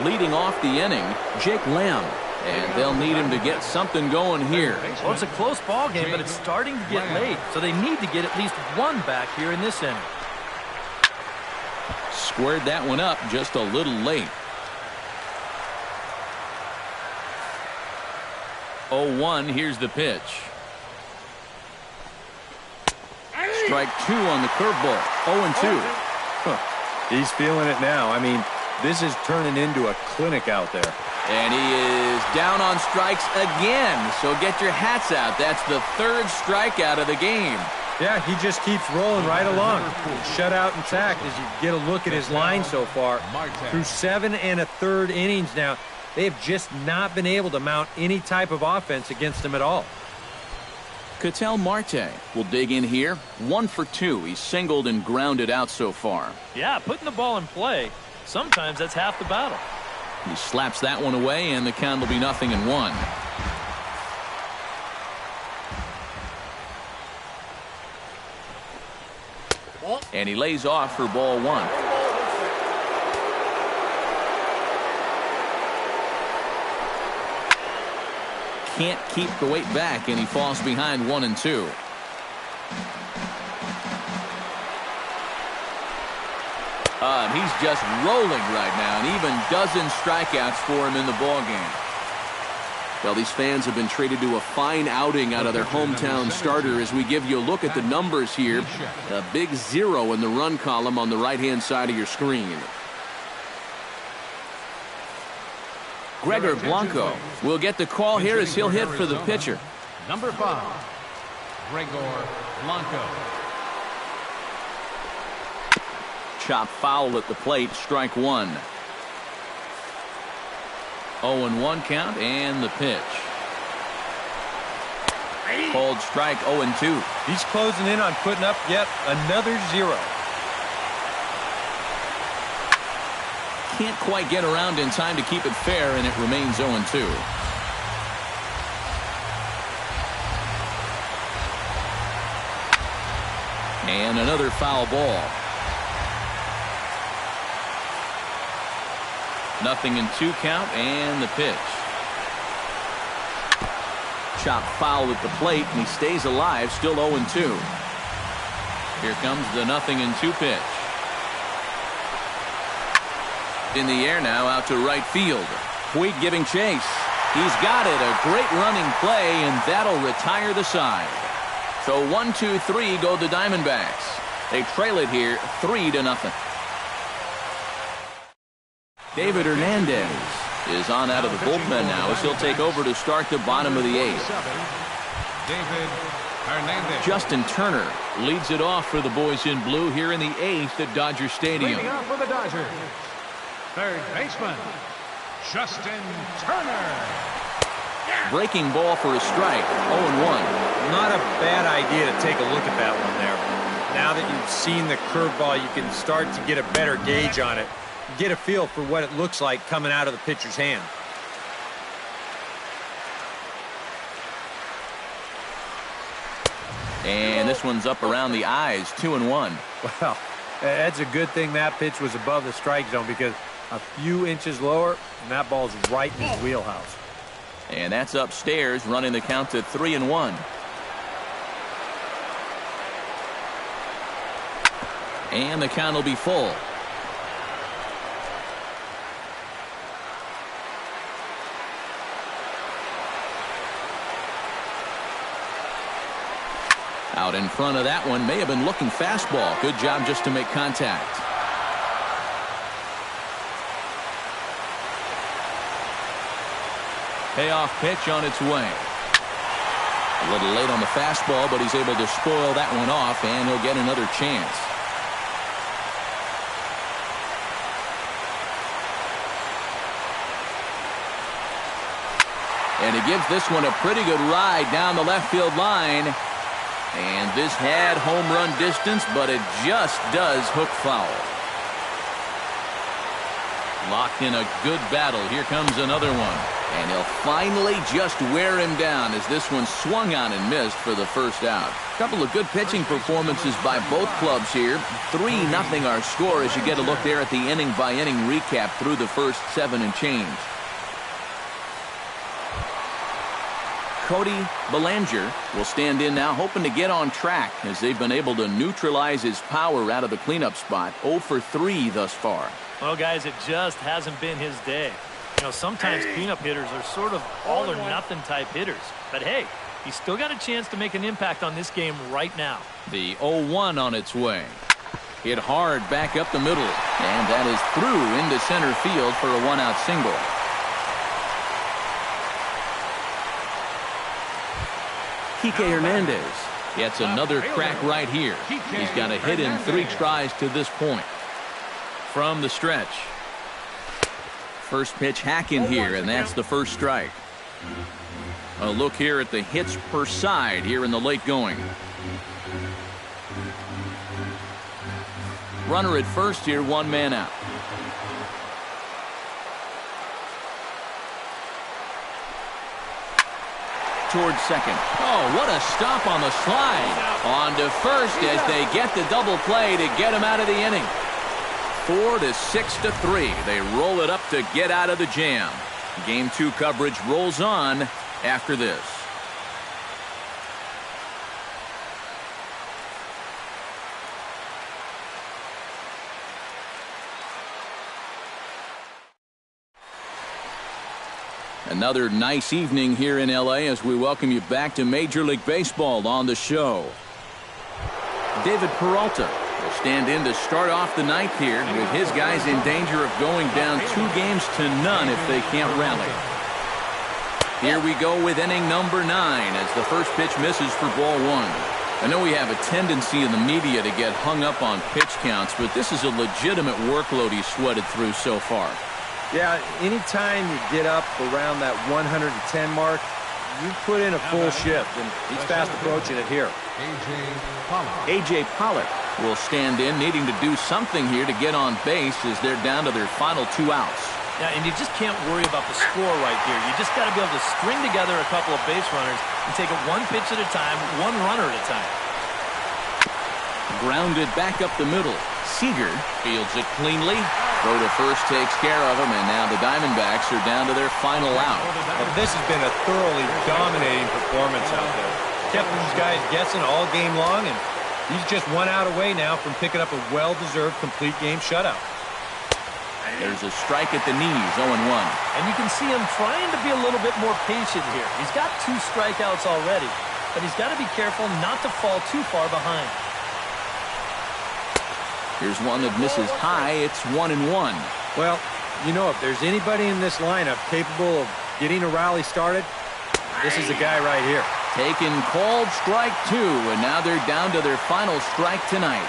Leading off the inning, Jake Lamb. And they'll need him to get something going here.
Well, it's a close ball game, but it's starting to get late, so they need to get at least 1 back here in this inning.
Squared that one up just a little late. 0-1, here's the pitch. Strike 2 on the curveball. 0-2.
He's feeling it now. I mean, this is turning into a clinic out there.
And he is down on strikes again. So get your hats out. That's the 3rd strikeout of the game.
Yeah, he just keeps rolling right along. Shutout intact as you get a look at his line so far. Through 7 1/3 innings now, they have just not been able to mount any type of offense against him at all.
Ketel Marte will dig in here. 1 for 2. He's singled and grounded out so far.
Yeah, putting the ball in play, sometimes that's half the battle.
He slaps that one away, and the count will be 0-1. And he lays off for ball 1. Can't keep the weight back, and he falls behind 1-2. He's just rolling right now, and even dozen strikeouts for him in the ballgame. Well, these fans have been treated to a fine outing out of their hometown starter as we give you a look at the numbers here. A big 0 in the run column on the right-hand side of your screen. Gregor Blanco will get the call here as he'll hit for the pitcher.
Number 5, Gregor Blanco.
Chop foul at the plate, strike 1. 0-1 count, and the pitch. Called strike 0-2.
He's closing in on putting up yet another 0.
Can't quite get around in time to keep it fair, and it remains 0-2. And another foul ball. 0-2 count, and the pitch. Chop foul at the plate, and he stays alive, still 0-2. Here comes the 0-2 pitch. In the air now, out to right field. Puig giving chase. He's got it. A great running play, and that'll retire the side. So 1-2-3 go the Diamondbacks. They trail it here 3-0. David Hernandez is on out of the bullpen now as he'll take over to start the bottom of the 8th.
David Hernandez.
Justin Turner leads it off for the boys in blue here in the 8th at Dodger Stadium.
Leading off for the Dodgers, third baseman, Justin Turner.
Breaking ball for a strike, 0-1.
Not a bad idea to take a look at that one there. Now that you've seen the curveball, you can start to get a better gauge on it. Get a feel for what it looks like coming out of the pitcher's hand.
And this one's up around the eyes, 2-1.
Well, that's a good thing that pitch was above the strike zone, because a few inches lower, and that ball's right in his wheelhouse.
And that's upstairs, running the count to 3-1. And the count will be full. Out in front of that one, may have been looking fastball. Good job just to make contact. Payoff pitch on its way. A little late on the fastball, but he's able to spoil that one off, and he'll get another chance. And he gives this one a pretty good ride down the left field line. And this had home run distance, but it just does hook foul. Locked in a good battle. Here comes another one. And he'll finally just wear him down as this one swung on and missed for the first out. A couple of good pitching performances by both clubs here. 3-0 our score as you get a look there at the inning-by-inning recap through the first 7 and change. Cody Bellinger will stand in now, hoping to get on track as they've been able to neutralize his power out of the cleanup spot. 0 for 3 thus far.
Well, guys, it just hasn't been his day. You know, sometimes cleanup hitters are sort of all-or-nothing type hitters. But, hey, he's still got a chance to make an impact on this game right now.
The 0-1 on its way. Hit hard back up the middle. And that is through into center field for a 1-out single. Kike Hernandez gets another crack right here. He's got a hit in 3 tries to this point. From the stretch. First pitch hack in here, and that's the first strike. A look here at the hits per side here in the late going. Runner at first here, 1 man out. Towards second. Oh, what a stop on the slide. On to first as they get the double play to get him out of the inning. 4 to 6 to 3. They roll it up to get out of the jam. Game 2 coverage rolls on after this. Another nice evening here in L.A. as we welcome you back to Major League Baseball on the show. David Peralta will stand in to start off the ninth here with his guys in danger of going down 2 games to none if they can't rally. Here we go with inning number 9 as the first pitch misses for ball 1. I know we have a tendency in the media to get hung up on pitch counts, but this is a legitimate workload he's sweated through so far.
Yeah, anytime you get up around that 110 mark, you put in a full shift, and he's fast approaching it here.
A.J. Pollock will stand in, needing to do something here to get on base as they're down to their final 2 outs.
Yeah, and you just can't worry about the score right here. You just got to be able to string together a couple of base runners and take it 1 pitch at a time, 1 runner at a time.
Grounded back up the middle. Seager fields it cleanly. Throw to first takes care of him, and now the Diamondbacks are down to their final out.
Well, this has been a thoroughly dominating performance out there. Kept these guys guessing all game long, and he's just 1 out away now from picking up a well-deserved complete game shutout.
There's a strike at the knees, 0-1.
And you can see him trying to be a little bit more patient here. He's got 2 strikeouts already, but he's got to be careful not to fall too far behind.
Here's one that misses high. It's 1-1.
Well, you know, if there's anybody in this lineup capable of getting a rally started, this is the guy right here.
Taken called strike 2, and now they're down to their final strike tonight.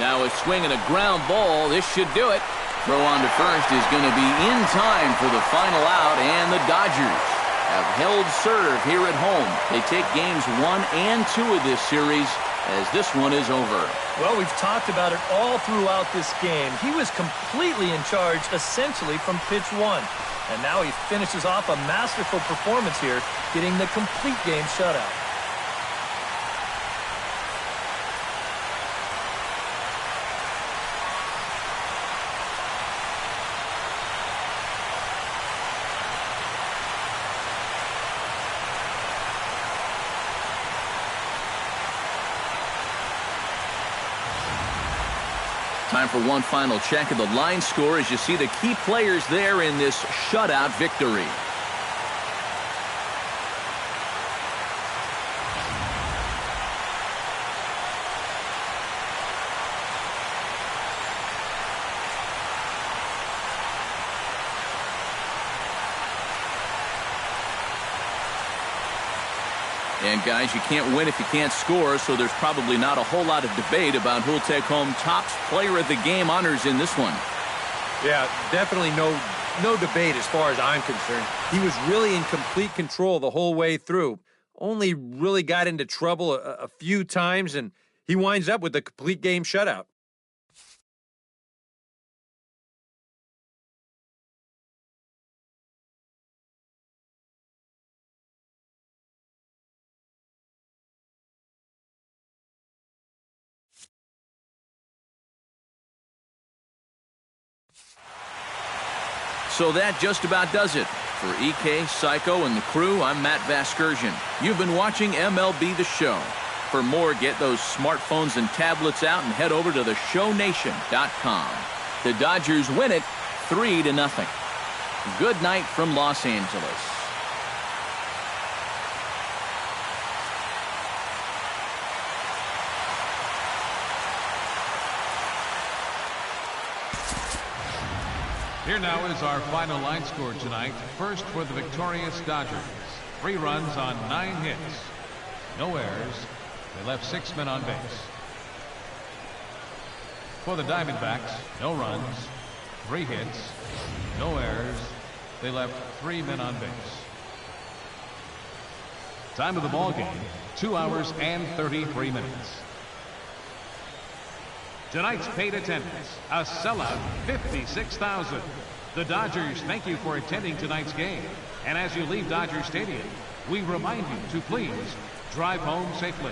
Now a swing and a ground ball. This should do it. Throw on to first is going to be in time for the final out, and the Dodgers have held serve here at home. They take games 1 and 2 of this series as this one is over.
Well, we've talked about it all throughout this game. He was completely in charge, essentially, from pitch 1. And now he finishes off a masterful performance here, getting the complete game shutout.
Time for one final check of the line score as you see the key players there in this shutout victory. And guys, you can't win if you can't score, so there's probably not a whole lot of debate about who'll take home Topps Player of the Game honors in this one.
Yeah, definitely no debate as far as I'm concerned. He was really in complete control the whole way through. Only really got into trouble a few times, and he winds up with a complete game shutout.
So that just about does it. For EK, Psycho, and the crew, I'm Matt Vasgersian. You've been watching MLB The Show. For more, get those smartphones and tablets out and head over to theshownation.com. The Dodgers win it 3-0. Good night from Los Angeles.
Here now is our final line score tonight. First for the victorious Dodgers. 3 runs on 9 hits. No errors. They left 6 men on base. For the Diamondbacks, no runs, 3 hits, no errors. They left 3 men on base. Time of the ball game, 2 hours and 33 minutes. Tonight's paid attendance, a sellout 56,000. The Dodgers thank you for attending tonight's game. And as you leave Dodger Stadium, we remind you to please drive home safely.